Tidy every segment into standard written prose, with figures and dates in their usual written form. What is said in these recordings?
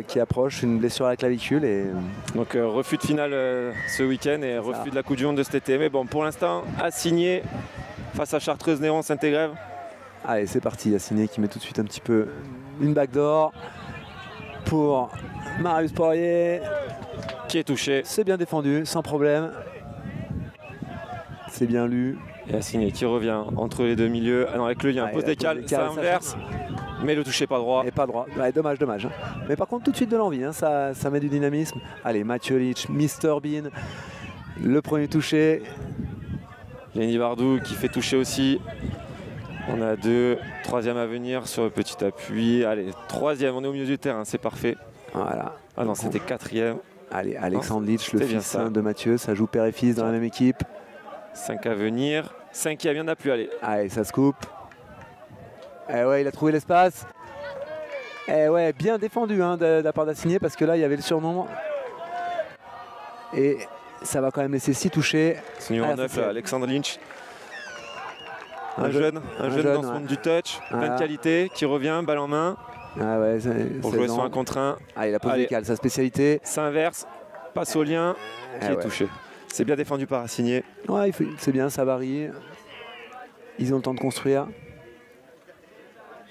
qui approche, une blessure à la clavicule. Et... Donc refus de finale ce week-end et refus de la Coupe du Monde de cet été. Mais bon, pour l'instant, Assigné face à Chartreuse-Néron Saint-Égrève. Allez, c'est parti. Assigné qui met tout de suite un petit peu une backdoor pour Marius Poirier. Qui est touché. C'est bien défendu, sans problème. C'est bien lu. Et Assigné qui revient entre les deux milieux. Ah non, avec le lien, pose décale, ça inverse. Mais le toucher pas droit. Et pas droit. Ouais, dommage, dommage. Mais par contre, tout de suite de l'envie. Hein. Ça met du dynamisme. Allez, Mathieu Litch, Mr Bean. Le premier touché. Lenny Bardou qui fait toucher aussi. On a deux. Troisième à venir sur le petit appui. Allez, troisième, on est au milieu du terrain, c'est parfait. Voilà. Ah non, c'était quatrième. Allez, Alexandre Litch, le fils de Mathieu. Ça joue père et fils dans la même équipe. 5 à venir. Cinquième, il n'y en a plus, allez. Allez, ça se coupe. Eh ouais, il a trouvé l'espace. Eh ouais, bien défendu hein, de la part d'Assigné parce que là, il y avait le surnombre. Et ça va quand même laisser 6 touchés. C'est numéro 9, Alexandre Lynch. Un jeune dans ce monde du touch, plein de qualité, qui revient, balle en main. Ah ouais, pour jouer sur un contre 1. Ah, il a posé décale, sa spécialité. Ça inverse, passe au lien, qui est touché. C'est bien défendu par Assigné. Ouais, c'est bien, ça varie. Ils ont le temps de construire.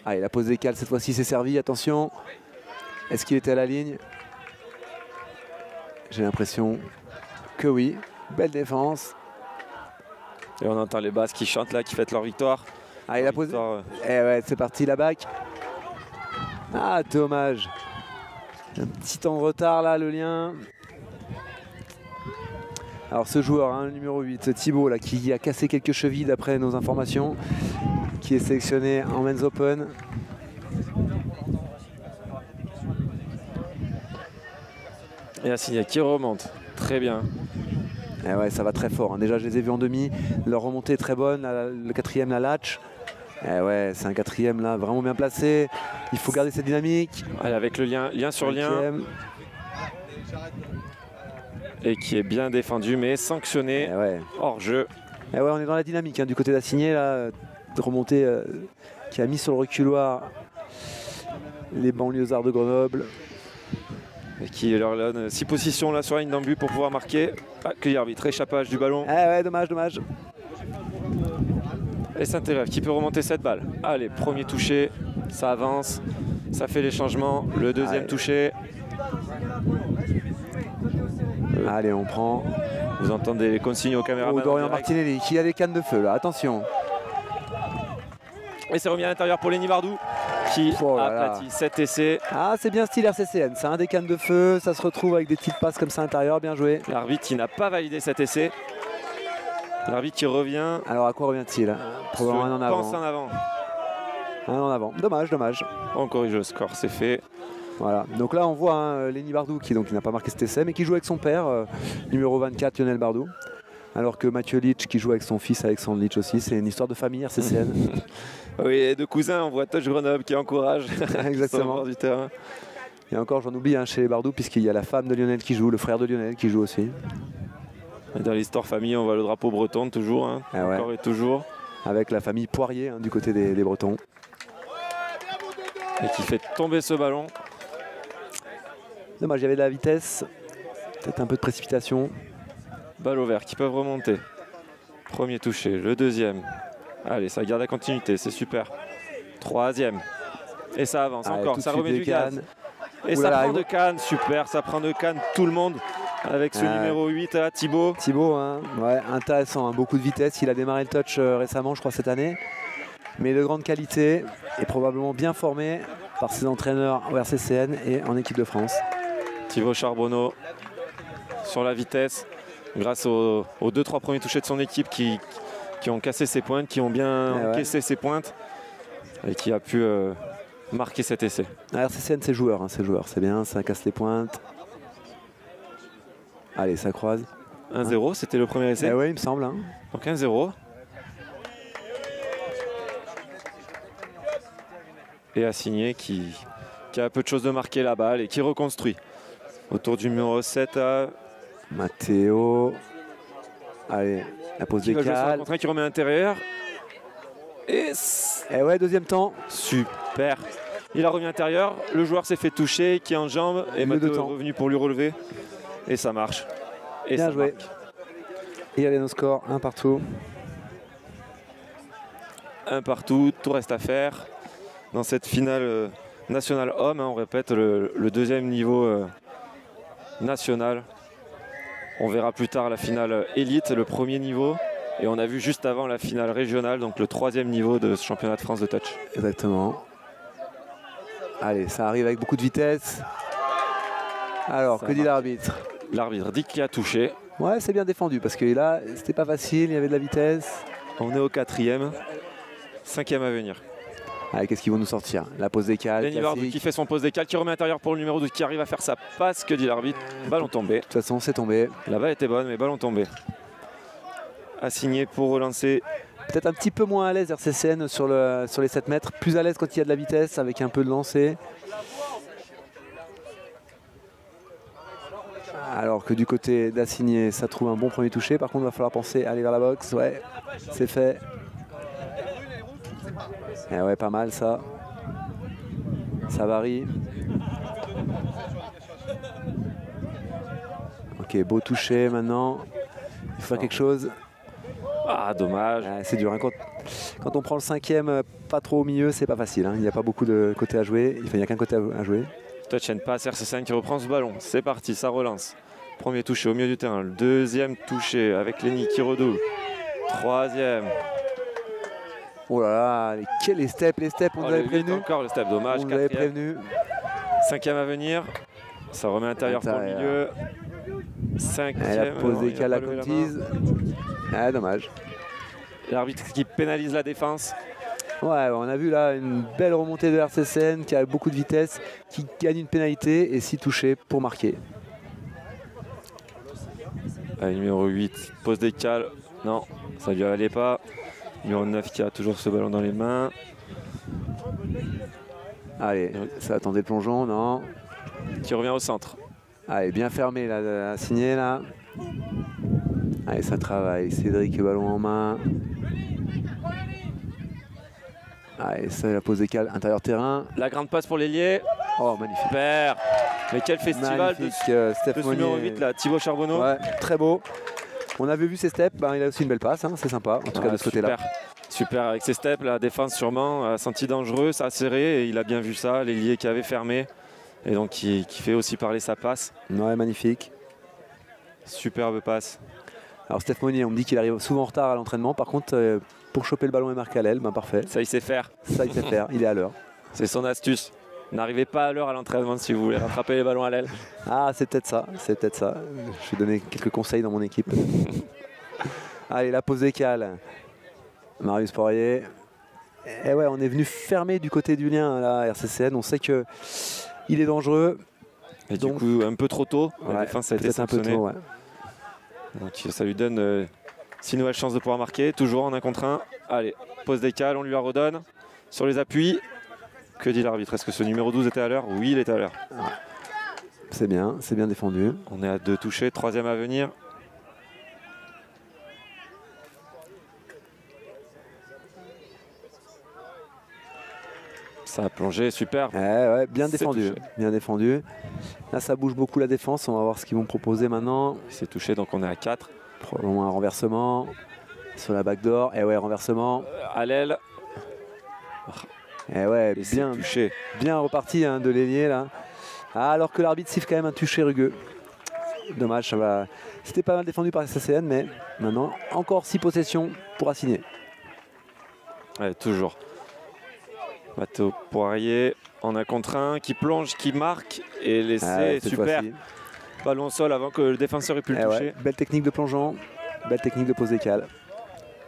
Allez, la pose décale, cette fois-ci, c'est servi. Attention. Est-ce qu'il était à la ligne? J'ai l'impression que oui. Belle défense. Et on entend les basses qui chantent là, qui fêtent leur victoire. Ah, il a posé. Eh ouais, c'est parti, la back. Ah, dommage. Un petit temps de retard là, le lien. Alors ce joueur, hein, le numéro 8, Thibaut, là, qui a cassé quelques chevilles d'après nos informations, qui est sélectionné en Men's Open. Et Assigné qui remonte, très bien. Et ouais, ça va très fort. Hein. Déjà, je les ai vus en demi. Leur remontée est très bonne. Le quatrième, la latch. Et ouais, c'est un quatrième là, vraiment bien placé. Il faut garder cette dynamique. Allez, avec le lien sur lien. Et qui est bien défendu, mais sanctionné hors jeu. Et ouais, on est dans la dynamique hein, du côté d'Assigné là, de remontée qui a mis sur le reculoir les banlieusards de Grenoble. Et qui leur donne 6 positions là sur la ligne d'en but pour pouvoir marquer. Ah, que l'arbitre, échappage du ballon. Eh ouais, dommage, dommage. Et Saint-Égrève qui peut remonter cette balle. Allez, premier touché, ça avance, ça fait les changements. Le deuxième touché. Allez, on prend. Vous entendez les consignes au caméraman. Dorian Martinelli qui a des cannes de feu là, attention. Et c'est remis à l'intérieur pour Lenny Bardou qui aplatit 7 essais. Ah, c'est bien style RCCN, c'est un des cannes de feu, ça se retrouve avec des petites passes comme ça à l'intérieur, bien joué. L'arbitre qui n'a pas validé cet essai. L'arbitre qui revient. Alors à quoi revient-il? Probablement un en avant. Pense en avant. Un en avant, dommage, dommage. On corrige le score, c'est fait. Voilà, donc là on voit hein, Lenny Bardou qui n'a pas marqué cet essai mais qui joue avec son père, numéro 24 Lionel Bardou. Alors que Mathieu Litch qui joue avec son fils Alexandre Litch aussi, c'est une histoire de famille RCCN. Oui, et de cousins, on voit Touch Grenoble qui encourage. Exactement. Du terrain. Et encore j'en oublie hein, chez Bardou puisqu'il y a la femme de Lionel qui joue, le frère de Lionel qui joue aussi. Et dans l'histoire famille, on voit le drapeau breton toujours, hein, encore et toujours. Avec la famille Poirier hein, du côté des Bretons. Et qui fait tomber ce ballon. Dommage, il y avait de la vitesse, peut-être un peu de précipitation. Balle au vert qui peuvent remonter. Premier touché, le deuxième. Allez, ça garde la continuité, c'est super. Troisième. Et ça avance encore, ça remet du gaz. Et ça prend de canne, super, ça prend de canne tout le monde. Avec ce numéro 8 là, Thibaut. Thibaut, hein, ouais, intéressant, hein, beaucoup de vitesse. Il a démarré le touch récemment, je crois, cette année. Mais de grande qualité et probablement bien formé par ses entraîneurs au RCCN et en équipe de France. Thibaut Charbonneau sur la vitesse, grâce aux 2-3 premiers touchés de son équipe qui ont cassé ses pointes, qui ont bien encaissé ses pointes et qui a pu marquer cet essai. RCCN, c'est joueur, hein, c'est bien, ça casse les pointes. Allez, ça croise. 1-0, c'était le premier essai. Oui, il me semble. Hein. Donc 1-0. Et Assigné qui a peu de choses de marquer la balle et qui reconstruit. Autour du numéro 7 à Matteo. Allez, la pose décale. Qui remet à l'intérieur. Et ouais, deuxième temps. Super. Il a remis intérieur, le joueur s'est fait toucher, qui enjambe, et Matteo est revenu pour lui relever. Et ça marche. Et bien ça joué. marque. Et allez, nos scores, 1 partout. 1 partout, tout reste à faire. Dans cette finale nationale homme, on répète, le deuxième niveau national. On verra plus tard la finale élite, le premier niveau. Et on a vu juste avant la finale régionale, donc le 3e niveau de ce championnat de France de touch. Exactement. Allez, ça arrive avec beaucoup de vitesse. Alors, que dit l'arbitre? L'arbitre dit qu'il a touché. Ouais, c'est bien défendu parce que là, c'était pas facile, il y avait de la vitesse. On est au 4e, 5e à venir. Allez, qu'est-ce qu'ils vont nous sortir? La pause décale. Lenny Ward qui fait son pause décale, qui remet intérieur pour le numéro 12, qui arrive à faire sa passe, que dit l'arbitre. Ballon tombé. De toute façon, c'est tombé. La balle était bonne, mais ballon tombé. Assigné pour relancer. Peut-être un petit peu moins à l'aise RCCN sur les 7 mètres. Plus à l'aise quand il y a de la vitesse, avec un peu de lancer. Alors que du côté d'Assigné, ça trouve un bon premier toucher. Par contre, il va falloir penser à aller vers la boxe. Ouais, c'est fait. Et ouais, pas mal ça. Ça varie. Ok, beau toucher maintenant. Il faut faire quelque chose. Ah, dommage. C'est dur. Hein. Quand on prend le 5e pas trop au milieu, c'est pas facile. Hein. Il n'y a pas beaucoup de côtés à jouer. Il n'y a qu'un côté à jouer. Touch and pass, RC5 qui reprend ce ballon. C'est parti, ça relance. Premier touché au milieu du terrain. Le deuxième touché avec Lenny qui redouble. 3e. Oh là là, les steps, on nous avait prévenu. Encore le step, dommage. On nous avait prévenu. 5e à venir. Ça remet intérieur pour le milieu. 5e. La pause décale à Contise. Ah, dommage. L'arbitre qui pénalise la défense. Ouais, on a vu là une belle remontée de RCCN qui a beaucoup de vitesse, qui gagne une pénalité et 6 touchés pour marquer. Allez, numéro 8, pause décale. Non, ça lui allait pas. Numéro 9 qui a toujours ce ballon dans les mains. Allez, ça attendait le plongeon, non. Qui revient au centre. Allez, bien fermé là, à signer là. Allez, ça travaille. Cédric, ballon en main. Allez, ça, la pause décale, intérieur terrain. La grande passe pour l'ailier. Oh, magnifique. Super. Mais quel festival de ce numéro 8 là, Thibaut Charbonneau. Ouais, très beau. On avait vu ses steps, il a aussi une belle passe, hein, c'est sympa, en tout cas de ce côté-là. Super, avec ses steps, la défense sûrement a senti dangereux, ça a serré et il a bien vu ça, l'ailier qui avait fermé et donc qui fait aussi parler sa passe. Ouais, magnifique. Superbe passe. Alors Steph Monnier, on me dit qu'il arrive souvent en retard à l'entraînement, par contre pour choper le ballon et marquer à l'aile, parfait. Ça il sait faire. Ça il sait faire, il est à l'heure. C'est son astuce. N'arrivez pas à l'heure à l'entraînement si vous voulez rattraper les ballons à l'aile. Ah, c'est peut-être ça, c'est peut-être ça. Je vais donner quelques conseils dans mon équipe. Allez, la pause décale. Marius Poirier. Et ouais, on est venu fermer du côté du lien, là, RCCN. On sait qu'il est dangereux. Et donc, du coup, un peu trop tôt. La défense a été sanctionnée. Un peu tôt, ouais. Donc ça lui donne 6 nouvelles chances de pouvoir marquer. Toujours en 1 contre 1. Allez, pause décale, on lui la redonne. Sur les appuis. Que dit l'arbitre? Est-ce que ce numéro 12 était à l'heure? Oui, il est à l'heure. C'est bien défendu. On est à 2 touchés, 3e à venir. Ça a plongé, super. Ouais, bien défendu. Bien défendu. Là, ça bouge beaucoup la défense. On va voir ce qu'ils vont proposer maintenant. C'est touché, donc on est à 4. Probablement un renversement sur la backdoor. Et ouais, renversement. À l'aile. Et ouais, bien reparti hein, de l'ailier là. Ah, alors que l'arbitre siffle quand même un toucher rugueux. Dommage, ça va. C'était pas mal défendu par SCCN, mais maintenant encore 6 possessions pour assigner. Ouais, toujours. Matteo Poirier en 1 contre 1 qui plonge, qui marque et l'essai super. Ballon au sol avant que le défenseur ait pu le toucher. Ouais, belle technique de plongeon, belle technique de pause décale.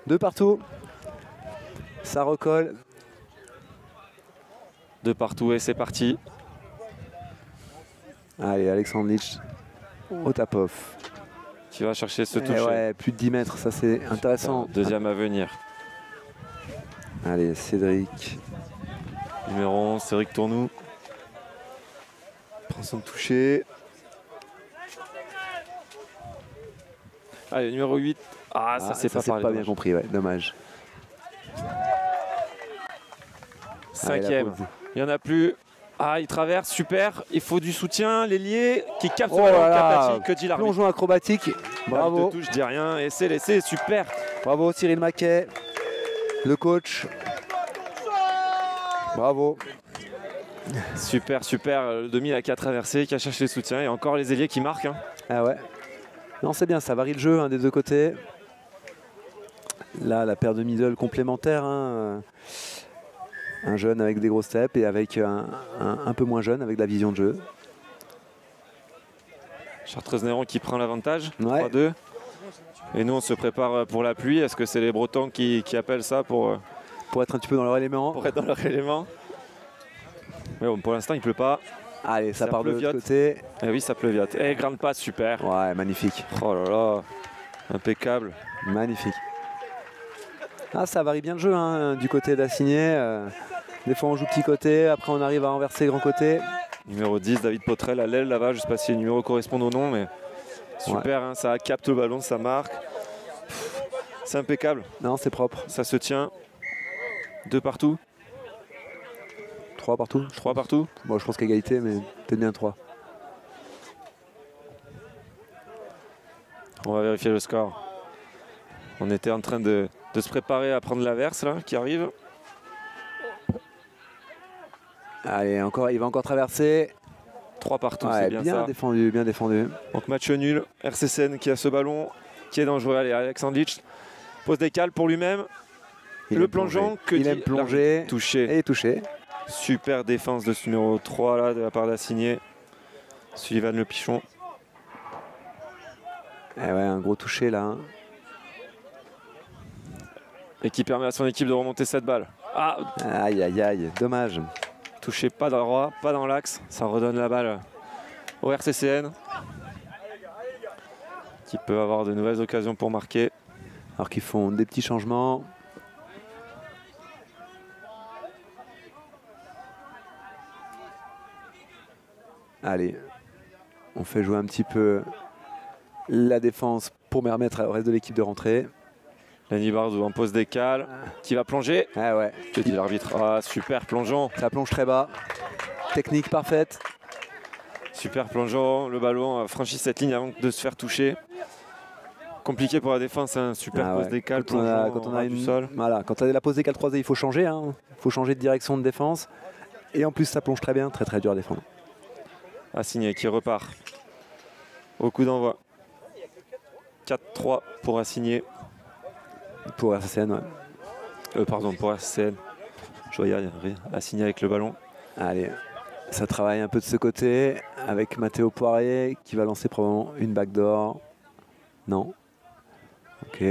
2 partout. Ça recolle. 2 partout et c'est parti. Allez, Alexandre Litch au tap-off. Qui va chercher ce toucher. Ouais, plus de 10 mètres, ça c'est intéressant. 2e à venir. Allez, Cédric. Numéro 11, Cédric Tournou. Prend son toucher. Allez, numéro 8. Ah, ça c'est pas bien compris, ouais, dommage. 5e. Il n'y en a plus. Ah, il traverse, super. Il faut du soutien. L'ailier qui capte le ballon. Capati, que dit l'arbitre. Plongeon acrobatique. Bravo. Je dis rien. Et c'est laissé, super. Bravo Cyril Maquet, le coach. Bravo. Super, super. Le demi là, qui a traversé, qui a cherché le soutien. Et encore les ailiers qui marquent. Hein. Ah ouais. Non, c'est bien, ça varie le jeu des deux côtés. Là, la paire de middle complémentaire. Un jeune avec des gros steps et avec un peu moins jeune avec de la vision de jeu. Chartreuse-Néron qui prend l'avantage. Ouais. 3-2. Et nous, on se prépare pour la pluie. Est-ce que c'est les Bretons qui appellent ça pour être un petit peu dans leur élément? Pour être dans leur élément. Mais bon, pour l'instant, il ne pleut pas. Allez, ça part de l'autre côté. Et oui, ça pleuviote. Et grande passe, super. Ouais, magnifique. Oh là là, impeccable. Magnifique. Ah, ça varie bien le jeu du côté d'Assigné. Des fois, on joue petit côté, après on arrive à renverser grand côté. Numéro 10, David Potrel à l'aile là-bas. Je ne sais pas si les numéros correspondent au nom, mais super, ouais. Ça capte le ballon, ça marque. C'est impeccable. Non, c'est propre. Ça se tient. 2 partout. 3 partout. 3 partout. Bon, je pense qu'égalité, mais peut-être bien 3. On va vérifier le score. On était en train de se préparer à prendre l'averse là, qui arrive. Allez, encore, il va encore traverser. 3 partout, ouais, c'est bien ça. Défendu, bien défendu. Donc match nul. RCCN qui a ce ballon, qui est dangereux. Allez, Alexandre Litch pose des cales pour lui-même. Le plongeon, il aime plonger. Touché. Et touché. Super défense de ce numéro 3 là, de la part d'Assigné. Sullivan le pichon. Eh ouais, un gros touché là. Et qui permet à son équipe de remonter cette balle. Ah. Aïe, aïe, aïe, dommage. Touché pas dans le droit, pas dans l'axe. Ça redonne la balle au RCCN. Qui peut avoir de nouvelles occasions pour marquer. Alors qu'ils font des petits changements. Allez, on fait jouer un petit peu la défense pour permettre au reste de l'équipe de rentrer. Lenny Bardou en pose des cales, qui va plonger. Ah ouais. Que dit l'arbitre? Ah, super plongeon. Ça plonge très bas. Technique parfaite. Super plongeon. Le ballon franchit cette ligne avant de se faire toucher. Compliqué pour la défense, hein. Super pose des cales. Quand on a du sol. Voilà, quand on a la pose des cales 3D, il faut changer. Il faut changer de direction de défense. Et en plus, ça plonge très bien, très très dur à défendre. Assigné qui repart au coup d'envoi. 4-3 pour Assigné. Pour RCCN, ouais. Pardon, pour RCCN. Je vois Assigné avec le ballon. Allez, ça travaille un peu de ce côté avec Mathéo Poirier qui va lancer probablement une backdoor. Non. Ok.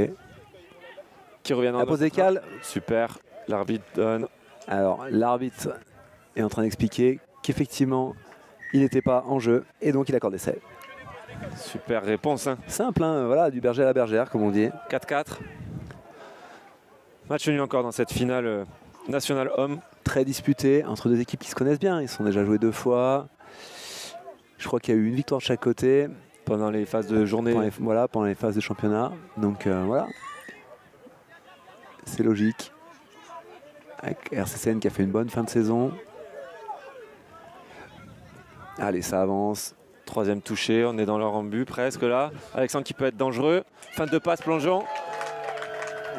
Qui revient dans la pose des cales. Super. L'arbitre donne. Alors, l'arbitre est en train d'expliquer qu'effectivement, il n'était pas en jeu et donc il accorde l'essai. Super réponse. Hein. Simple, voilà, du berger à la bergère, comme on dit. 4-4. Match nul encore dans cette finale nationale homme. Très disputé entre deux équipes qui se connaissent bien. Ils se sont déjà joués 2 fois. Je crois qu'il y a eu une victoire de chaque côté. Pendant les phases de journée. Pendant les phases de championnat. Donc voilà. C'est logique. Avec RCCN qui a fait une bonne fin de saison. Allez, ça avance. 3e touché, on est dans leur embut presque là. Alexandre qui peut être dangereux. Fin de passe plongeon.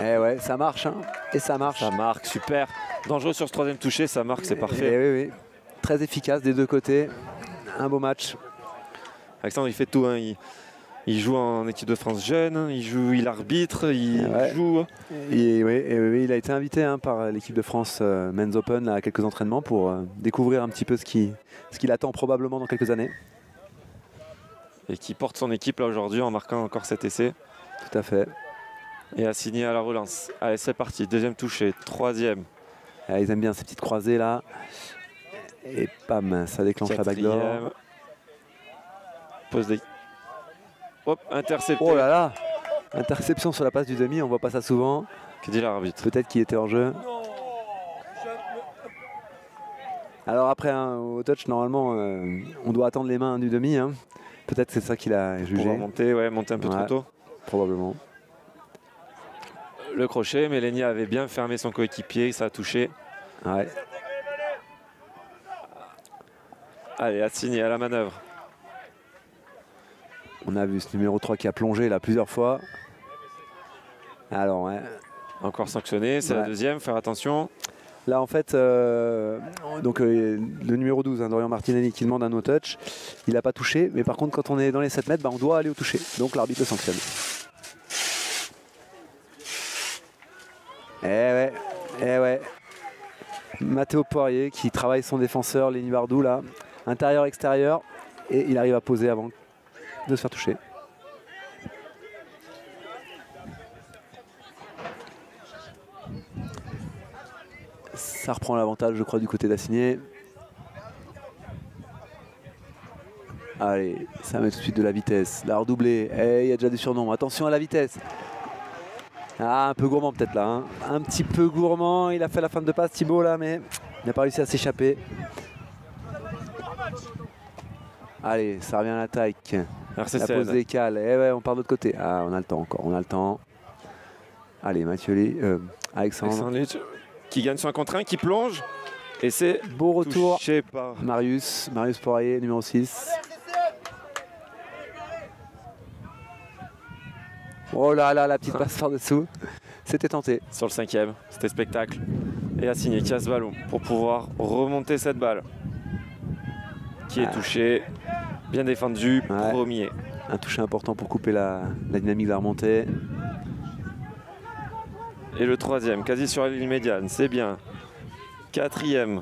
Eh ouais, ça marche. Et ça marche. Ça marque, super. Dangereux sur ce 3e touché, ça marque, c'est parfait. Oui. Très efficace des deux côtés. Un beau match. Alexandre, il fait tout. Il joue en équipe de France jeune, il arbitre, il joue. Et oui, il a été invité par l'équipe de France Men's Open à quelques entraînements pour découvrir un petit peu ce qu'il attend probablement dans quelques années. Et qui porte son équipe là aujourd'hui en marquant encore cet essai. Tout à fait. Et assigné à la relance. Allez, c'est parti. 2e touché, 3e. Ils aiment bien ces petites croisées là. Et pam, ça déclenche 4e. La backdoor. Pose des... Hop, intercepté. Oh là là, interception sur la passe du demi, on voit pas ça souvent. Que dit l'arbitre? Peut-être qu'il était hors jeu. Alors après, au touch, normalement, on doit attendre les mains du demi. Peut-être c'est ça qu'il a jugé. Pour monter un peu trop tôt. Probablement. Le crochet, mais Lenny avait bien fermé son coéquipier, ça a touché. Ouais. Allez, assigné à la manœuvre. On a vu ce numéro 3 qui a plongé là plusieurs fois. Alors, ouais. Encore sanctionné, c'est la deuxième, faire attention. Là, en fait, le numéro 12, hein, Dorian Martinelli, qui demande un no-touch. Il n'a pas touché, mais par contre, quand on est dans les 7 mètres, bah, on doit aller au toucher. Donc l'arbitre le sanctionne. Eh ouais. Matteo Poirier qui travaille son défenseur, Lenny Bardou, là, intérieur-extérieur. Et il arrive à poser avant de se faire toucher. Ça reprend l'avantage, je crois, du côté d'Assigné. Allez, ça met tout de suite de la vitesse. La redoublée. Et il y a déjà des surnoms. Attention à la vitesse. Ah, un peu gourmand peut-être là. Hein. Un petit peu gourmand. Il a fait la fin de passe, Thibaut, là, mais il n'a pas réussi à s'échapper. Allez, ça revient à l'attaque. La pose décale. Et ouais, on part de l'autre côté. Ah, on a le temps encore. On a le temps. Allez, Alexandre. Qui gagne sur un contre 1, qui plonge. Et c'est beau retour. Par Marius Poirier, numéro 6. Oh là là, la petite passe par dessous. C'était tenté. Sur le 5e, c'était spectacle. Et Assigné qui a ce ballon pour pouvoir remonter cette balle. Qui est touché. Bien défendu, premier. Un touché important pour couper la dynamique de la remontée. Et le 3e, quasi sur la ligne médiane, c'est bien. 4e,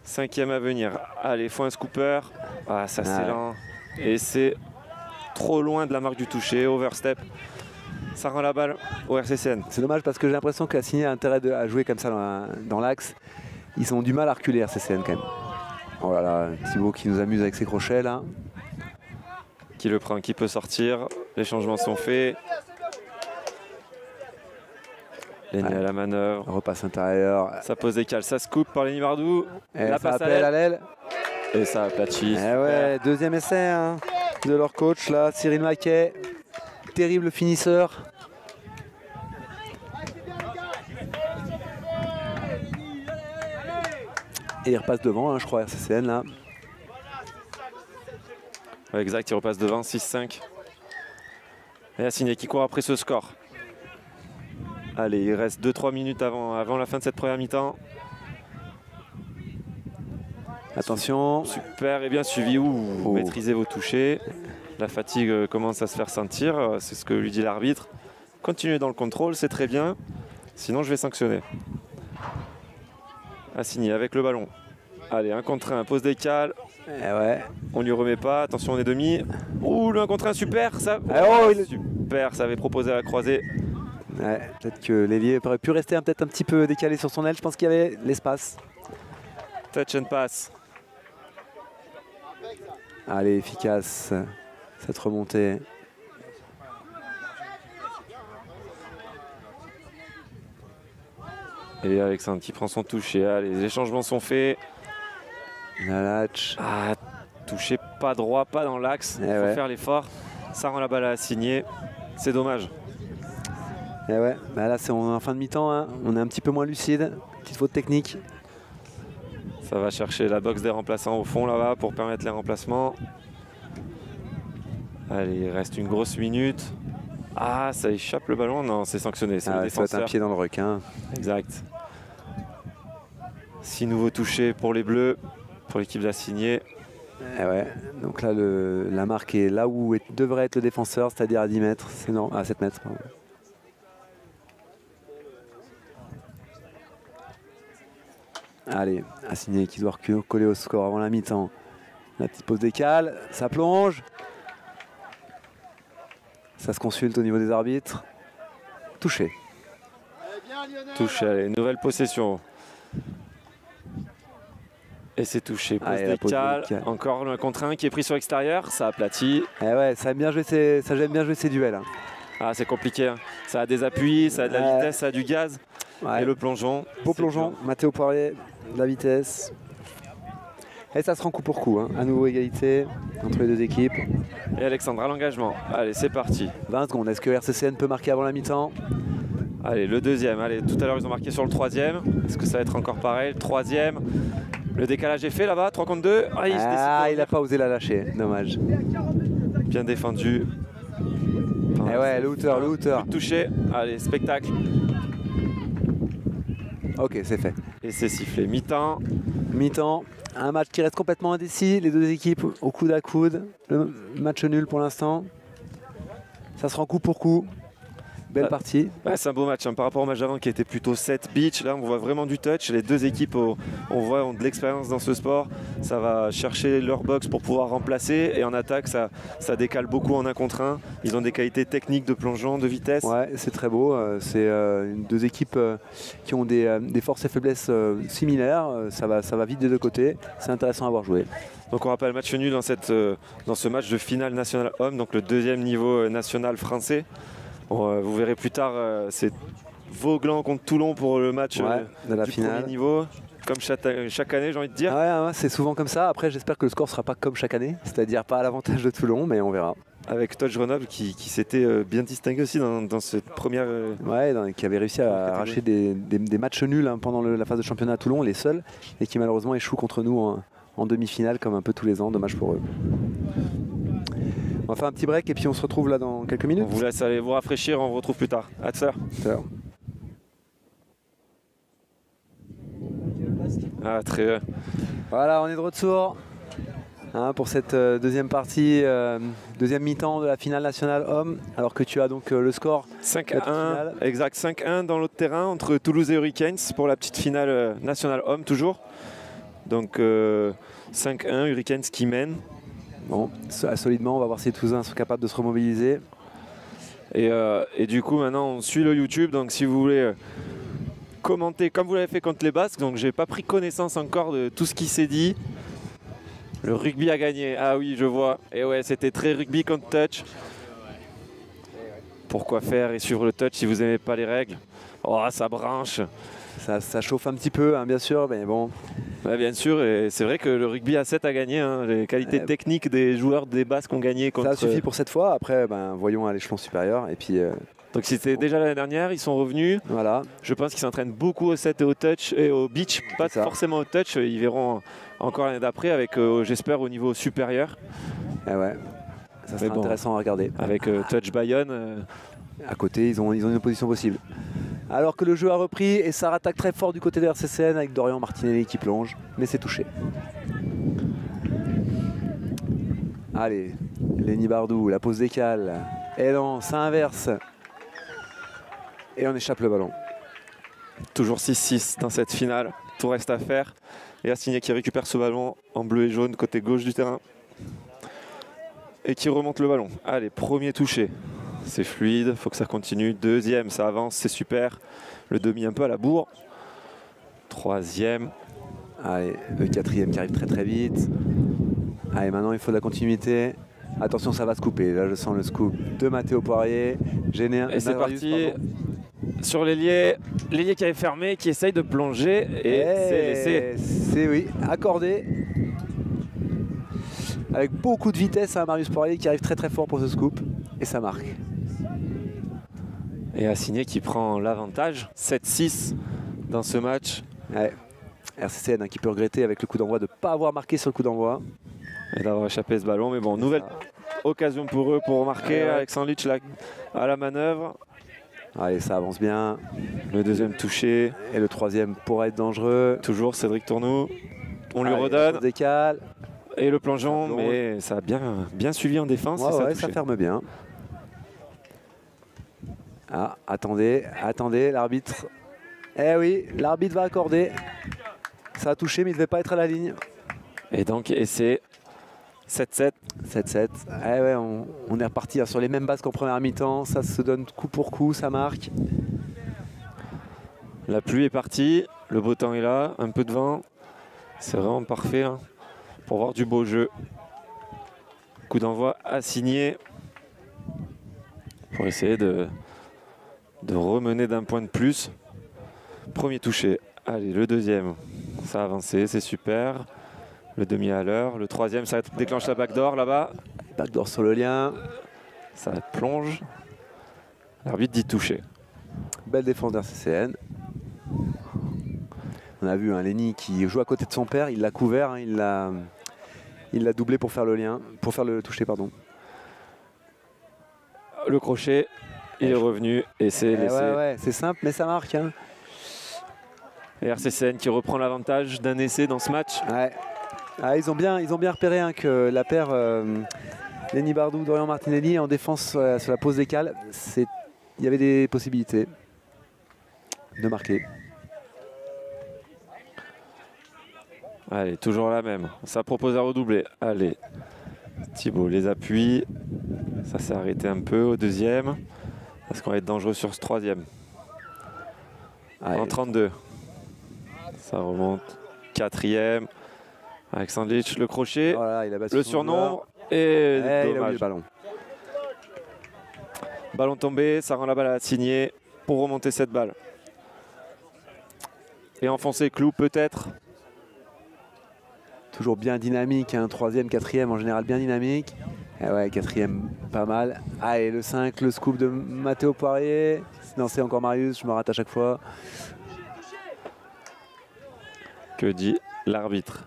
5e à venir. Allez, faut un scooper. Ah, ça c'est lent. Et c'est trop loin de la marque du toucher, overstep. Ça rend la balle au RCCN. C'est dommage parce que j'ai l'impression qu'Assigné a intérêt à jouer comme ça dans l'axe. Ils ont du mal à reculer RCCN quand même. Oh là là, Thibaut qui nous amuse avec ses crochets là. Qui le prend, qui peut sortir. Les changements sont faits. Lenny à la manœuvre. Repasse intérieur. Ça pose des cales, ça se coupe par Lenny Bardou. La passe à l'aile. Et ça aplatit. Ouais, deuxième essai de leur coach là, Cyril Maquet. Terrible finisseur. Et il repasse devant, je crois, RCCN là. Ouais, exact, il repasse devant, 6-5. Et Assigné qui court après ce score. Allez, il reste 2-3 minutes avant la fin de cette première mi-temps. Attention. Super et bien suivi. Ouh, maîtrisez vos touchés. La fatigue commence à se faire sentir. C'est ce que lui dit l'arbitre. Continuez dans le contrôle, c'est très bien. Sinon, je vais sanctionner. Assigné avec le ballon. Allez, 1 contre 1, pose des cales. On lui remet pas. Attention, on est demi. Ouh, le 1 contre 1, super. Ça... Super, ça avait proposé à la croisée. Ouais, peut-être que l'ailier aurait pu rester peut-être un petit peu décalé sur son aile. Je pense qu'il y avait l'espace. Touch and pass. Allez, efficace cette remontée. Et Alexandre qui prend son toucher. Allez, les changements sont faits. La latch. Ah, touché pas droit, pas dans l'axe. Il faut faire l'effort. Ça rend la balle à Assigné. C'est dommage. Et ouais, bah là c'est en fin de mi-temps, on est un petit peu moins lucide, petite faute technique. Ça va chercher la box des remplaçants au fond là-bas pour permettre les remplacements. Allez, il reste une grosse minute. Ah, ça échappe le ballon, non, c'est sanctionné, c'est le défenseur. Ça va être un pied dans le requin. Exact. 6 nouveaux touchés pour les Bleus, pour l'équipe d'Assigné. Et ouais, donc là la marque est là où devrait être le défenseur, c'est-à-dire à 10 mètres, c'est non, à 7 mètres. Pardon. Allez, Assigné qui doit coller au score avant la mi-temps. La petite pause décale, ça plonge. Ça se consulte au niveau des arbitres. Touché. Touché, allez, nouvelle possession. Et c'est touché, pose décale. Encore le contre 1 qui est pris sur l'extérieur, ça aplatit. Et ouais, ça aime bien jouer ces duels. Ah, c'est compliqué, ça a des appuis, ça a de la vitesse, ça a du gaz. Et le plongeon. Beau plongeon, Matteo Poirier, de la vitesse. Et ça se rend coup pour coup, à nouveau égalité entre les deux équipes. Et Alexandre à l'engagement. Allez, c'est parti. 20 secondes, est-ce que RCCN peut marquer avant la mi-temps? Allez, le deuxième. Allez, tout à l'heure ils ont marqué sur le 3e. Est-ce que ça va être encore pareil? Le 3e. Le décalage est fait là-bas, 3 contre 2. Il n'a pas osé la lâcher, dommage. Bien défendu. Et ouais, le hooter. Touché. Allez, spectacle. Ok, c'est fait. Et c'est sifflé. Mi-temps. Mi-temps. Un match qui reste complètement indécis. Les deux équipes au coude à coude. Le match nul pour l'instant. Ça se rend coup pour coup. Belle partie. Ouais, c'est un beau match par rapport au match d'avant qui était plutôt 7 beach. Là, on voit vraiment du touch. Les deux équipes ont de l'expérience dans ce sport. Ça va chercher leur box pour pouvoir remplacer. Et en attaque, ça décale beaucoup en 1 contre 1. Ils ont des qualités techniques de plongeon, de vitesse. Ouais, c'est très beau. C'est deux équipes qui ont des forces et faiblesses similaires. Ça va vite des deux côtés. C'est intéressant à voir jouer. Donc on rappelle match nul dans ce match de finale nationale homme, donc le 2e niveau national français. Bon, vous verrez plus tard, c'est Vauclan contre Toulon pour le match de la finale. Premier niveau. Comme chaque année, j'ai envie de dire. Ouais, c'est souvent comme ça. Après, j'espère que le score ne sera pas comme chaque année, c'est-à-dire pas à l'avantage de Toulon, mais on verra. Avec Touch Grenoble qui s'était bien distingué aussi dans cette première. Qui avait réussi à arracher des matchs nuls pendant la phase de championnat à Toulon, les seuls, et qui malheureusement échouent contre nous en demi-finale, comme un peu tous les ans. Dommage pour eux. On va faire un petit break et puis on se retrouve là dans quelques minutes. On vous laisse aller vous rafraîchir, on vous retrouve plus tard. À tout à l'heure. Ah, très bien. Voilà, on est de retour pour cette deuxième partie, deuxième mi-temps de la finale nationale homme, alors que tu as donc le score 5-1, exact, 5-1 dans l'autre terrain entre Toulouse et Hurricanes pour la petite finale nationale homme toujours. Donc 5-1, Hurricanes qui mène. Bon, solidement, on va voir si les Toulousains sont capables de se remobiliser. Et du coup, maintenant, on suit le YouTube. Donc, si vous voulez commenter comme vous l'avez fait contre les Basques, donc j'ai pas pris connaissance encore de tout ce qui s'est dit. Le rugby a gagné. Ah oui, je vois. Et ouais, c'était très rugby contre touch. Pourquoi faire et suivre le touch si vous n'aimez pas les règles? Oh, ça branche. Ça chauffe un petit peu, bien sûr, mais bon. Ouais, bien sûr, et c'est vrai que le rugby à 7 a gagné. Les qualités techniques des joueurs des Basques ont gagné contre. Ça suffit pour cette fois. Après, voyons à l'échelon supérieur. Et puis, donc c'était déjà l'année dernière, ils sont revenus. Voilà. Je pense qu'ils s'entraînent beaucoup au 7 et au touch et au beach, pas forcément au touch. Ils verront encore l'année d'après avec, j'espère, au niveau supérieur. Eh ouais. Ça sera intéressant à regarder. Avec touch Bayonne. À côté, ils ont une opposition possible. Alors que le jeu a repris et ça attaque très fort du côté de RCCN avec Dorian Martinelli qui plonge, mais c'est touché. Allez, Lenny Bardou, la pose décale, élan, ça inverse. Et on échappe le ballon. Toujours 6-6 dans cette finale, tout reste à faire. Et Assigné qui récupère ce ballon en bleu et jaune côté gauche du terrain. Et qui remonte le ballon. Allez, premier touché. C'est fluide, il faut que ça continue. Deuxième, ça avance, c'est super. Le demi un peu à la bourre. Troisième. Allez, le quatrième qui arrive très très vite. Allez, maintenant il faut de la continuité. Attention, ça va se couper. Là, je sens le scoop de Mathéo Poirier. Et c'est parti. Sur l'ailier qui avait fermé, qui essaye de plonger. Et c'est laissé. C'est oui, accordé. Avec beaucoup de vitesse, Marius Poirier qui arrive très très fort pour ce scoop. Et ça marque. Et Assigné qui prend l'avantage, 7-6 dans ce match. Ouais. RCCN qui peut regretter avec le coup d'envoi de ne pas avoir marqué sur le coup d'envoi. Et d'avoir échappé ce ballon. Mais bon, nouvelle occasion pour eux pour marquer. Alexandre Litch à la manœuvre. Allez, ça avance bien. Le deuxième touché. Et le troisième pourra être dangereux. Toujours Cédric Tournou. On lui redonne. On décale. Et le plongeon, mais ça a bien suivi en défense. Ouais, ça ferme bien. Ah, attendez, l'arbitre. Eh oui, l'arbitre va accorder. Ça a touché, mais il ne devait pas être à la ligne. Et donc, c'est 7-7. 7-7. Eh ouais, on est reparti sur les mêmes bases qu'en première mi-temps. Ça se donne coup pour coup, ça marque. La pluie est partie, le beau temps est là, un peu de vent. C'est vraiment parfait pour voir du beau jeu. Coup d'envoi assigné pour essayer de remener d'un point de plus. Premier touché. Allez, le deuxième, ça a avancé, c'est super. Le demi à l'heure. Le troisième, ça déclenche la backdoor là-bas. Backdoor sur le lien. Ça plonge. L'arbitre dit touché. Belle défense d'RCCN. On a vu Lenny qui joue à côté de son père, il l'a couvert, il l'a doublé pour faire le lien, pour faire le toucher, pardon. Le crochet, il est revenu et c'est laissé. Ouais, c'est simple, mais ça marque. Hein. Et RCCN qui reprend l'avantage d'un essai dans ce match. Ouais. Ah, ils ont bien repéré hein, que la paire Lenny Bardou, Dorian Martinelli en défense sur la pause des cales, il y avait des possibilités de marquer. Allez, toujours la même. Ça propose à redoubler. Allez, Thibaut les appuis. Ça s'est arrêté un peu au deuxième. Parce qu'on va être dangereux sur ce troisième. Allez. En 32. Ça remonte. Quatrième. Alexandre Litch, le crochet. Voilà, il a battu le surnombre. Et il a oublié dommage. le ballon. Ballon tombé, ça rend la balle à signer pour remonter cette balle. Et enfoncer clou peut-être. Toujours bien dynamique, hein, troisième, quatrième en général bien dynamique. Et ouais, quatrième pas mal. Allez, le 5, le scoop de Mathéo Poirier. Non, c'est encore Marius, je me rate à chaque fois. Que dit l'arbitre?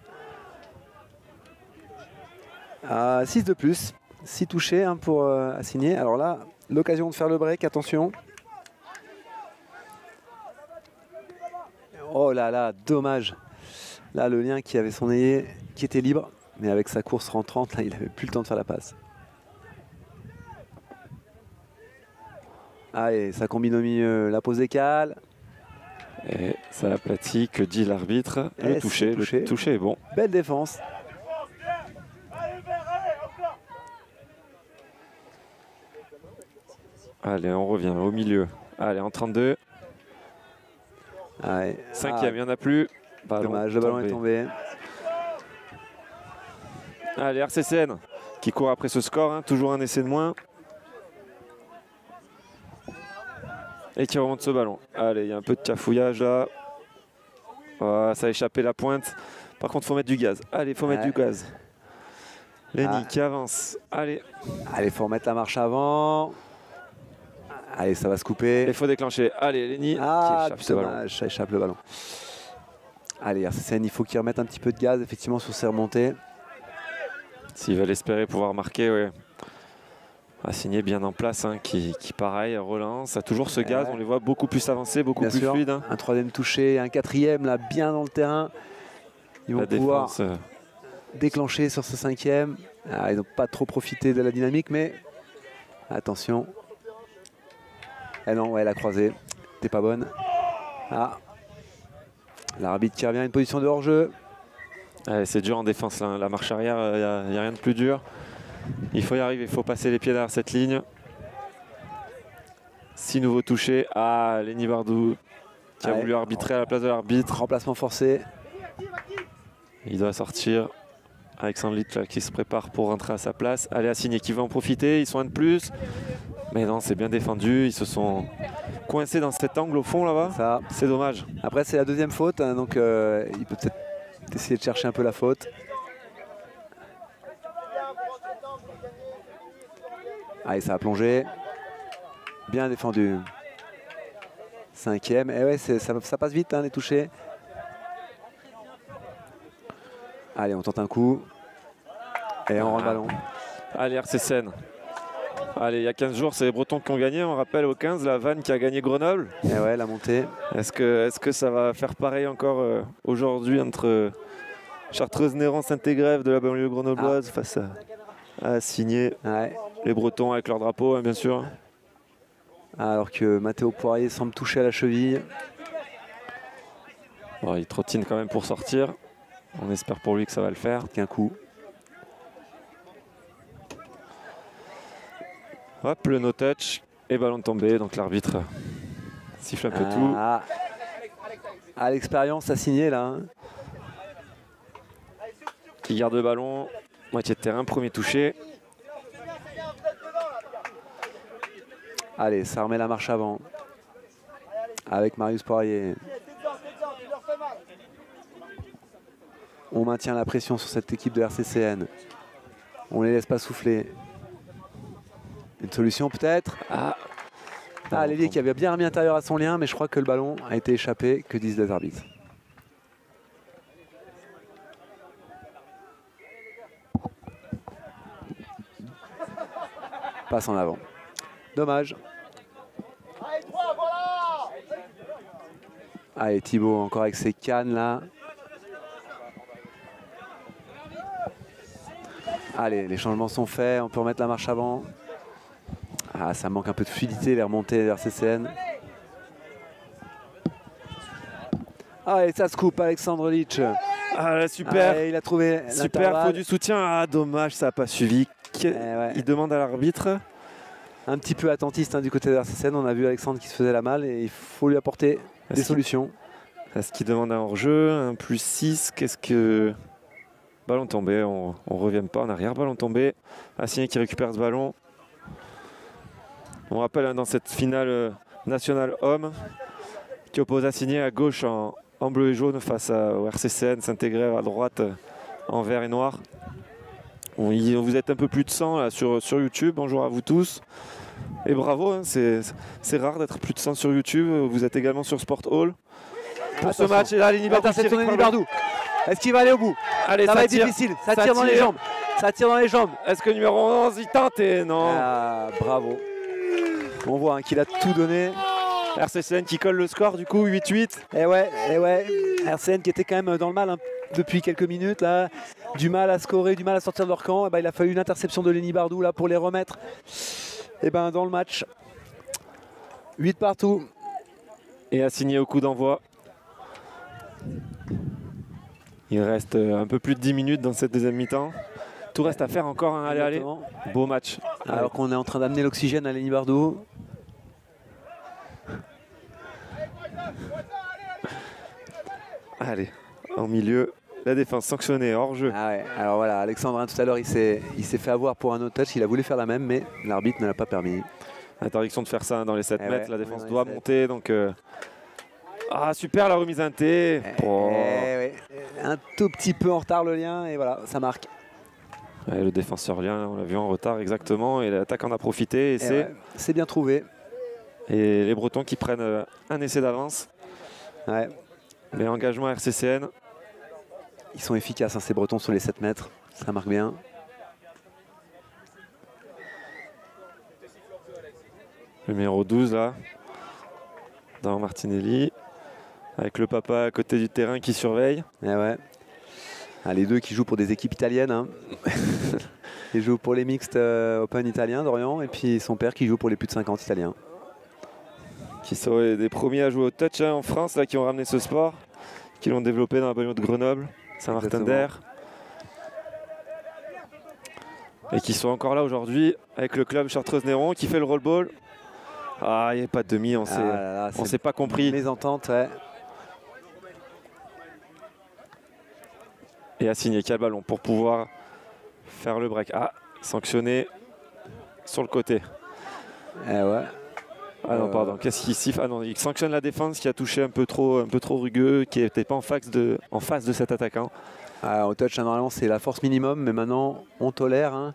6 de plus, 6 touchés hein, pour assigner. Alors là, l'occasion de faire le break, attention. Oh là là, dommage. Là, le lien qui avait son ailier, qui était libre, mais avec sa course rentrante, là, il n'avait plus le temps de faire la passe. Allez, ça combine au milieu, la pause écale. Et ça aplatit, que dit l'arbitre? Le toucher est bon. Belle défense. Allez, on revient au milieu. Allez, en 32. Allez. Cinquième, il n'y en a plus. Ballon dommage, le ballon est tombé. Allez, RCCN qui court après ce score, hein, toujours un essai de moins. Et qui remonte ce ballon. Allez, il y a un peu de cafouillage là. Voilà, ça a échappé la pointe. Par contre, il faut mettre du gaz. Allez, il faut mettre du gaz. Lenny qui avance. Allez. Allez, il faut remettre la marche avant. Allez, ça va se couper. Il faut déclencher. Allez, Lenny qui échappe ce ballon. Ça échappe le ballon. Allez, RCCN, il faut qu'il remette un petit peu de gaz effectivement sur ses remontées. S'ils veulent espérer pouvoir marquer, ouais. Assigné bien en place, hein, qui pareil relance. A toujours ce gaz, on les voit beaucoup plus avancés, beaucoup plus fluides. Hein. Un troisième touché, un quatrième là, bien dans le terrain. Ils vont pouvoir déclencher sur ce cinquième. Ils n'ont pas trop profité de la dynamique, mais attention. Eh non, ouais, la croisée, t'es pas bonne. L'arbitre qui revient à une position de hors-jeu. C'est dur en défense, là. La marche arrière, il n'y a rien de plus dur. Il faut y arriver, il faut passer les pieds derrière cette ligne. 6 nouveaux touchés. Lenny Bardou qui a voulu arbitrer à la place de l'arbitre. Remplacement forcé. Il doit sortir. Alexandre Litch qui se prépare pour rentrer à sa place. Allez, Assigné qui va en profiter. Ils sont un de plus. Mais non, c'est bien défendu. Ils se sont coincés dans cet angle au fond là-bas. C'est dommage. Après, c'est la deuxième faute. Hein, donc, il peut peut-être essayer de chercher un peu la faute. Allez, ça a plongé. Bien défendu. Cinquième. Et ouais, ça passe vite, hein, les touchés. Allez, on tente un coup. Et on rend le ballon. Allez, RCCN. Allez, il y a 15 jours, c'est les Bretons qui ont gagné. On rappelle au 15, la Vannes qui a gagné Grenoble. Et ouais, la montée. Est-ce que ça va faire pareil encore aujourd'hui entre Chartreuse-Néran, Saint-Égrève de la banlieue grenobloise face à Assigné. Les Bretons avec leur drapeau, hein, bien sûr. Alors que Mathéo Poirier semble toucher à la cheville. Bon, il trottine quand même pour sortir. On espère pour lui que ça va le faire. Qu'un coup. Hop, le no-touch et ballon tombé. Donc l'arbitre siffle un peu tout. L'expérience Assigné là. Hein. Qui garde le ballon. Moitié de terrain, premier touché. Allez, ça remet la marche avant. Avec Marius Poirier. On maintient la pression sur cette équipe de RCCN. On ne les laisse pas souffler. Une solution peut-être. L'ailier qui avait bien remis intérieur à son lien, mais je crois que le ballon a été échappé. Que disent les arbitres? passe en avant. Dommage. Allez, Thibaut encore avec ses cannes là. Allez, les changements sont faits, on peut remettre la marche avant. Ah, ça manque un peu de fluidité, les remontées vers CCN. Ah, et ça se coupe, Alexandre Litch. Ah, là, super. Ah, il a trouvé super, faut du soutien. Ah, dommage, ça n'a pas suivi. Ouais. Il demande à l'arbitre. Un petit peu attentiste du côté de RCCN. On a vu Alexandre qui se faisait la malle et il faut lui apporter des solutions. Est-ce qu'il demande un hors-jeu, un +6? Qu'est-ce que... Ballon tombé, on ne revient pas en arrière. Ballon tombé. Assigné qui récupère ce ballon. On rappelle dans cette finale nationale homme qui oppose Assigné à gauche en bleu et jaune face au RCCN, Saint-Égrève à droite en vert et noir. Vous êtes un peu plus de 100 là, sur YouTube. Bonjour à vous tous. Et bravo, hein, c'est rare d'être plus de 100 sur YouTube. Vous êtes également sur Sport Hall. Pour ce match, et là, Lenny Bardou. Est-ce qu'il va aller au bout? Allez, ça va être difficile. Ça tire dans les jambes. Ça tire dans les jambes. Est-ce que numéro 11 il tente? Et non. Ah, bravo. On voit qu'il a tout donné. RCCN qui colle le score du coup 8-8. Et ouais. RCN qui était quand même dans le mal depuis quelques minutes là. Du mal à scorer, du mal à sortir de leur camp. Il a fallu une interception de Lenny Bardou là pour les remettre dans le match. 8 partout. Et assigné au coup d'envoi. Il reste un peu plus de 10 minutes dans cette deuxième mi-temps. Tout reste à faire encore. Hein. Allez. Beau match. Alors qu'on est en train d'amener l'oxygène à Lenny Bardou. Allez, en milieu, la défense sanctionnée hors jeu. Ah ouais. Alors voilà, Alexandre tout à l'heure il s'est fait avoir pour un autre touch. Il a voulu faire la même, mais l'arbitre ne l'a pas permis. Interdiction de faire ça dans les 7 mètres. La défense doit monter. Donc, ah, super la remise inté. Un tout petit peu en retard le lien et voilà, ça marque. Le défenseur lien, on l'a vu en retard exactement. Et l'attaque en a profité. Et c'est bien trouvé. Et les Bretons qui prennent un essai d'avance. Ouais. Mais engagement RCCN. Ils sont efficaces, ces Bretons sur les 7 mètres. Ça marque bien. Numéro 12 là. Dans Martinelli. Avec le papa à côté du terrain qui surveille. Les deux qui jouent pour des équipes italiennes. Hein. Ils jouent pour les mixtes Open italiens d'Orient. Et puis son père qui joue pour les plus de 50 italiens. Qui sont des premiers à jouer au touch en France, là, qui ont ramené ce sport, qui l'ont développé dans la banlieue de Grenoble, Saint-Martin-d'Air. Et qui sont encore là aujourd'hui avec le club Chartreuse-Néron qui fait le roll-ball. Ah, il n'y a pas de demi, on s'est pas compris. Mésentente, Et assigné qui a le ballon pour pouvoir faire le break. Ah, sanctionné sur le côté. Ah non, pardon, qu'est-ce qu'il siffle? Ah non, il sanctionne la défense qui a touché un peu trop rugueux, qui n'était pas en face de cet attaquant. Au touch, normalement, c'est la force minimum, mais maintenant, on tolère un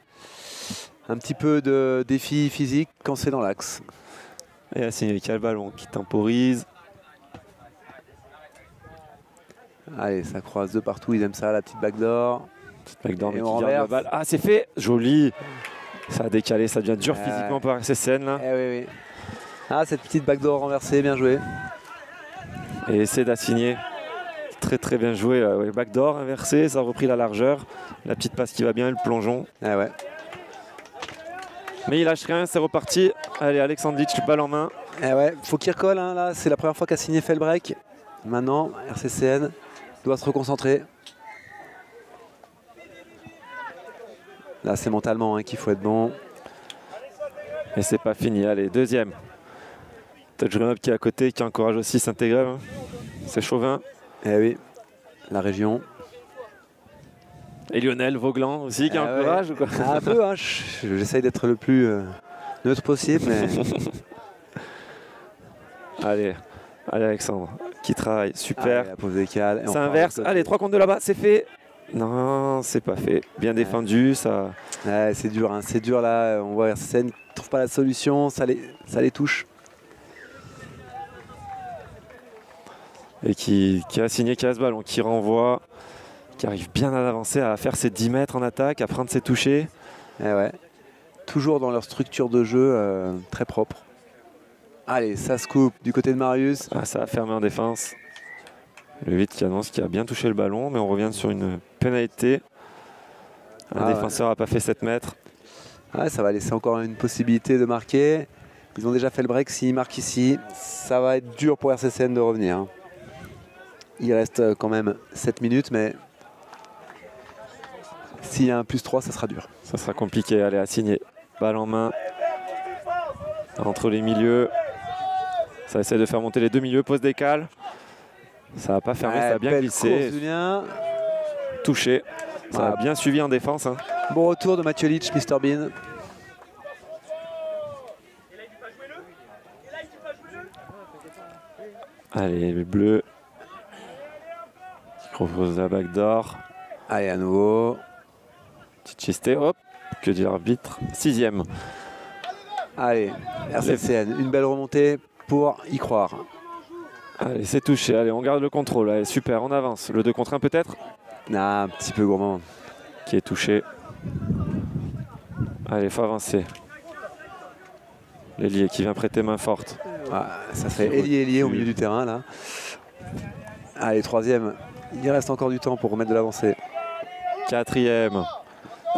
petit peu de défi physique quand c'est dans l'axe. Et assigné qui a le ballon, qui temporise. Allez, ça croise de partout, ils aiment ça, la petite backdoor. Petite backdoor, mais qui garde la balle. Ah, c'est fait, joli. Ça a décalé, ça devient dur physiquement par RCCN là. Oui. Ah, cette petite backdoor renversée, bien joué. Et essai d'assigner. Très très bien joué. Là. Backdoor inversé, ça a repris la largeur. La petite passe qui va bien, le plongeon. Mais il lâche rien, c'est reparti. Allez, Alexandre Litch, balle en main. Faut qu'il recolle. Hein, là, c'est la première fois qu'Assigné fait le break. Maintenant, RCCN doit se reconcentrer. Là, c'est mentalement qu'il faut être bon. Et c'est pas fini. Allez, deuxième. Touch Grenoble qui est à côté, qui encourage aussi Saint-Égrève. C'est Chauvin. Oui, la région. Et Lionel Vauglan aussi qui encourage ou quoi? Un peu, hein, j'essaye d'être le plus neutre possible. Mais... Allez, Alexandre qui travaille, super. La pose décale. Ça inverse. Allez, 3 contre 2 là-bas, c'est fait. Non, c'est pas fait. Bien défendu, ça. C'est dur, hein, c'est dur là. On voit RCCN ne trouve pas la solution, ça les touche. Et qui a signé qui a ce ballon, qui renvoie, qui arrive bien à avancer, à faire ses 10 mètres en attaque, à prendre ses touchés. toujours dans leur structure de jeu très propre. Allez, ça se coupe du côté de Marius. Ah, ça a fermé en défense. Le 8 qui annonce qu'il a bien touché le ballon, mais on revient sur une pénalité. Un défenseur n'a pas fait 7 mètres. Ah, ça va laisser encore une possibilité de marquer. Ils ont déjà fait le break. S'ils marquent ici, ça va être dur pour RCCN de revenir. Il reste quand même 7 minutes, mais s'il y a un +3, ça sera dur. Ça sera compliqué. Allez, Assigné. Balle en main. Entre les milieux. Ça essaie de faire monter les deux milieux. Pose décale. Ça n'a pas fermé, ça a bien glissé. Touché. Ça a bien suivi en défense. Hein. Bon retour de Mathieu Litch, Mr Bean. Allez, le bleu qui propose la backdoor. Allez, à nouveau. Petite chistée, hop, que dit l'arbitre. 6e. Allez, RCCN, une belle remontée pour y croire. Allez, c'est touché. Allez, on garde le contrôle. Allez, super, on avance. Le 2 contre 1 peut-être. Ah, un petit peu gourmand. Qui est touché. Allez, il faut avancer. L'ailier qui vient prêter main forte. Ah, ça fait ailier au milieu du terrain là. Allez, 3e. Il reste encore du temps pour remettre de l'avancée. 4e.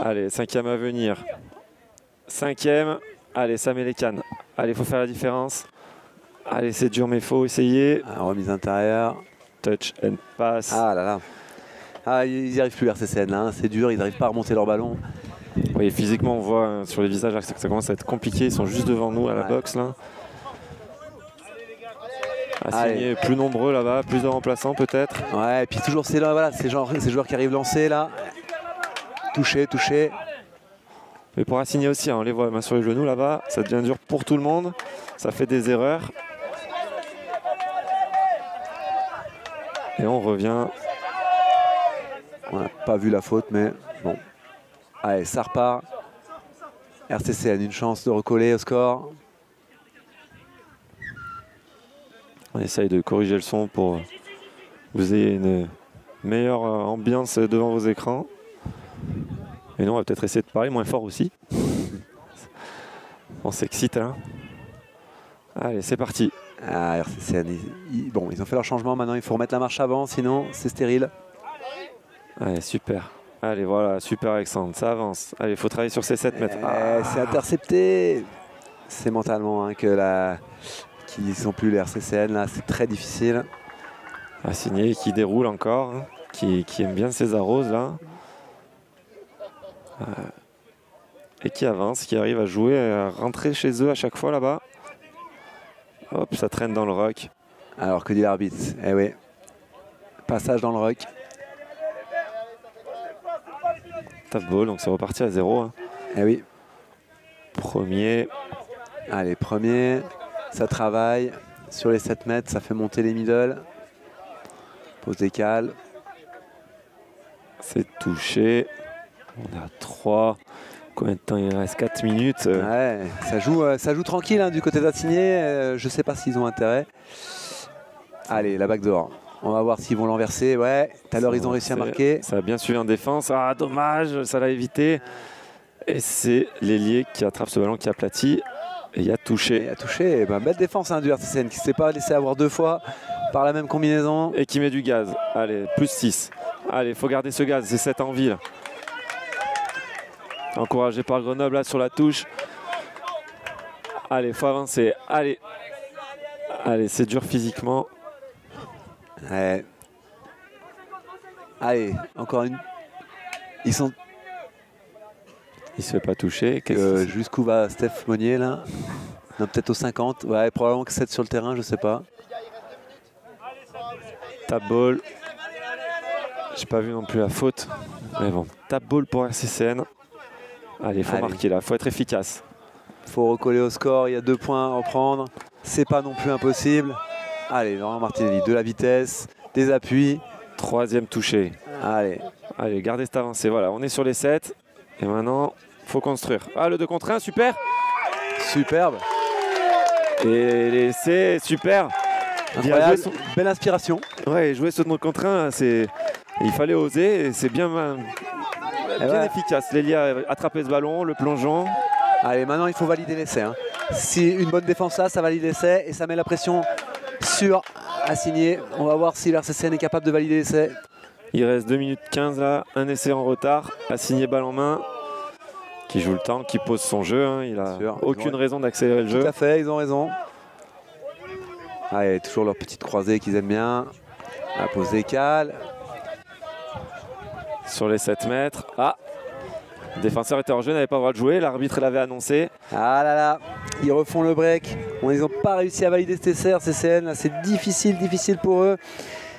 Allez, 5e à venir. 5e. Allez, ça met les cannes. Allez, il faut faire la différence. Allez, c'est dur, mais il faut essayer. Remise intérieure. Touch and pass. Ah là là. Ah, ils n'y arrivent plus, RCCN. Hein. C'est dur, ils n'arrivent pas à remonter leur ballon. Oui, physiquement, on voit sur les visages que ça commence à être compliqué. Ils sont juste devant nous à la boxe. Là. Assigné plus nombreux là-bas, plus de remplaçants peut-être. Ouais, et puis toujours ces joueurs qui arrivent lancés là. Touché. Mais pour Assigné aussi, hein, on les voit main sur les genoux là-bas. Ça devient dur pour tout le monde. Ça fait des erreurs. Et on revient. On n'a pas vu la faute, mais bon. Allez, ça repart. RCCN, une chance de recoller au score. On essaye de corriger le son pour que vous ayez une meilleure ambiance devant vos écrans. Et nous, on va peut-être essayer de parler moins fort aussi. On s'excite, hein. Allez, c'est parti. Ah, RCCN, bon, ils ont fait leur changement. Maintenant, il faut remettre la marche avant, sinon c'est stérile. Allez, super. Allez, voilà, super Alexandre, ça avance. Allez, il faut travailler sur ces 7 mètres. C'est intercepté. C'est mentalement hein, qui ne sont plus les RCCN, là, c'est très difficile. Assigné qui déroule encore, hein, qui aime bien ses arroses, là. Et qui avance, qui arrive à jouer, à rentrer chez eux à chaque fois, là-bas. Hop, ça traîne dans le rock. Alors, que dit l'arbitre? Eh oui, passage dans le rock. Tap ball, donc c'est reparti à 0. Hein. Eh oui. Premier. Allez, premier. Ça travaille. Sur les 7 mètres, ça fait monter les middle. Pose décale. C'est touché. On a 3. Combien de temps il reste? 4 minutes. Ouais, ça joue tranquille hein, du côté d'Assigné. Je ne sais pas s'ils ont intérêt. Allez, la backdoor. On va voir s'ils vont l'enverser. Ouais, tout à l'heure, ils ont réussi à marquer. Ça a bien suivi en défense. Ah, dommage, ça l'a évité. Et c'est l'ailier qui attrape ce ballon qui aplatit. Et il a touché. Belle défense hein, du RCCN qui ne s'est pas laissé avoir 2 fois par la même combinaison. Et qui met du gaz. Allez, plus 6. Allez, il faut garder ce gaz. C'est 7 envies. Là. Encouragé par Grenoble là sur la touche. Allez, il faut avancer. Allez, c'est dur physiquement. Ouais. Allez, encore une. Il se fait pas toucher. Jusqu'où va Steph Monnier là? Non, peut-être au 50. Ouais, probablement que 7 sur le terrain, je sais pas. Tap ball. J'ai pas vu non plus la faute. Mais bon, tap ball pour RCCN. Allez, il faut marquer là, il faut être efficace. Il faut recoller au score, il y a 2 points à reprendre. C'est pas non plus impossible. Allez, Laurent Martinelli, de la vitesse, des appuis. 3e touché. Allez, gardez cette avancée. Voilà, on est sur les 7. Et maintenant, il faut construire. Ah, le 2 contre 1, super. Superbe. Et l'essai, super. Belle inspiration. Ouais, jouer ce 2 contre 1, il fallait oser. Et c'est bien efficace. Lélia a attrapé ce ballon, le plongeon. Allez, maintenant il faut valider l'essai. Hein. Si une bonne défense là, ça valide l'essai et ça met la pression sur Assigné. On va voir si l'RCCN est capable de valider l'essai. Il reste 2 minutes 15 là, un essai en retard. Assigné balle en main, qui joue le temps, qui pose son jeu. Hein. Il n'a aucune raison d'accélérer le jeu. Tout à fait, ils ont raison. Allez, toujours leur petite croisée qu'ils aiment bien. La pose décale. Sur les 7 mètres. Ah, le défenseur était hors jeu, n'avait pas le droit de jouer. L'arbitre l'avait annoncé. Ah là là, ils refont le break. Ils n'ont pas réussi à valider cet essai, RCCN. C'est difficile pour eux.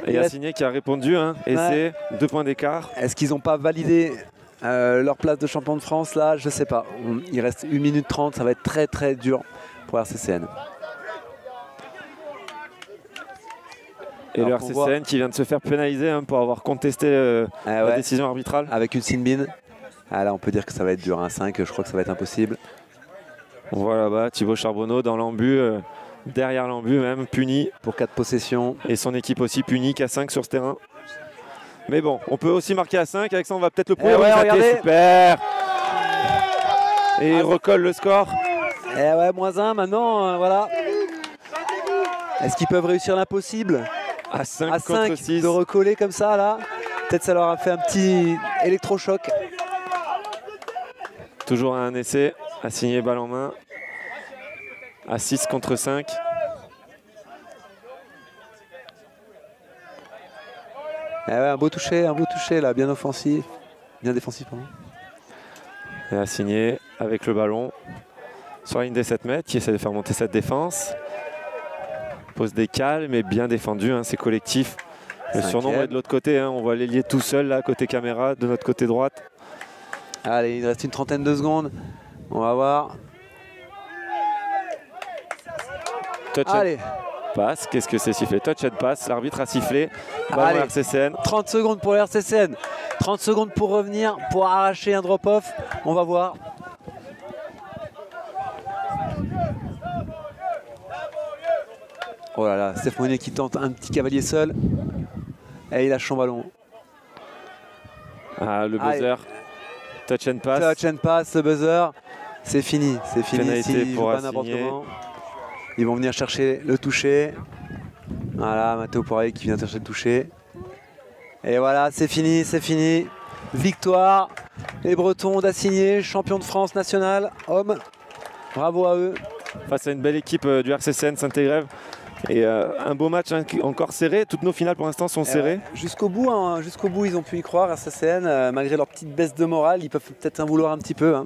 Et Assigné qui a répondu, hein. Essai, 2 points d'écart. Est-ce qu'ils n'ont pas validé leur place de champion de France là? Je ne sais pas. Il reste 1 minute 30, ça va être très dur pour RCCN. Et le RCCN qui vient de se faire pénaliser hein, pour avoir contesté la décision arbitrale. Avec une sin-bin. Ah là, on peut dire que ça va être dur. 5, je crois que ça va être impossible. On voit là-bas Thibaut Charbonneau dans l'embut, derrière l'embut même, puni. Pour 4 possessions. Et son équipe aussi punie qu'à 5 sur ce terrain. Mais bon, on peut aussi marquer à 5. Avec ça, on va peut-être le prouver. Regardez. Super. Et il recolle le score. Et ouais, -1 maintenant, voilà. Est-ce qu'ils peuvent réussir l'impossible? À 5 contre 6. De recoller comme ça là. Peut-être ça leur a fait un petit électrochoc. Toujours un essai, Assigné balle en main. À 6 contre 5. Et ouais, un beau toucher là, bien offensif. Bien défensif, pardon. Et Assigné avec le ballon sur la ligne des 7 mètres qui essaie de faire monter cette défense. Pose des cales mais bien défendu, hein, c'est collectif. Le surnombre est de l'autre côté, hein, on voit l'ailier tout seul là, côté caméra, de notre côté droite. Allez, il reste une trentaine de secondes. On va voir. Touch and pass, qu'est-ce que c'est sifflé? Touch and pass, l'arbitre a sifflé. Ballon RCCN. 30 secondes pour le RCCN. 30 secondes pour revenir, pour arracher un drop-off. On va voir. Oh là là, Steph Monnier qui tente un petit cavalier seul. Et il lâche son ballon. Ah, le buzzer. Touch and pass. Touch and pass, le buzzer. C'est fini. C'est fini. Pénalité pour pas n'importe comment. Ils vont venir chercher le toucher. Voilà, Mathéo Poirier qui vient chercher le toucher. Et voilà, c'est fini, c'est fini. Victoire. Les Bretons d'Assigné, champion de France national, hommes. Bravo à eux. Face à une belle équipe du RCCN Saint-Égrève. Et un beau match hein, encore serré. Toutes nos finales pour l'instant sont serrées. Jusqu'au bout, ils ont pu y croire, RCCN. Malgré leur petite baisse de morale, ils peuvent peut-être en vouloir un petit peu. Hein.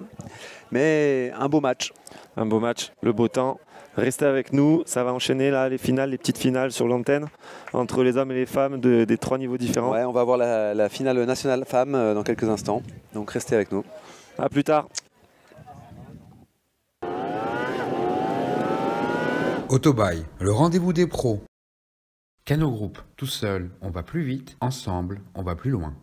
Mais un beau match. Un beau match, le beau temps. Restez avec nous, ça va enchaîner là les finales, les petites finales sur l'antenne entre les hommes et les femmes des 3 niveaux différents. Ouais, on va voir la finale nationale femmes dans quelques instants. Donc restez avec nous. À plus tard. Autobail, le rendez-vous des pros. Cano Group, tout seul, on va plus vite, ensemble, on va plus loin.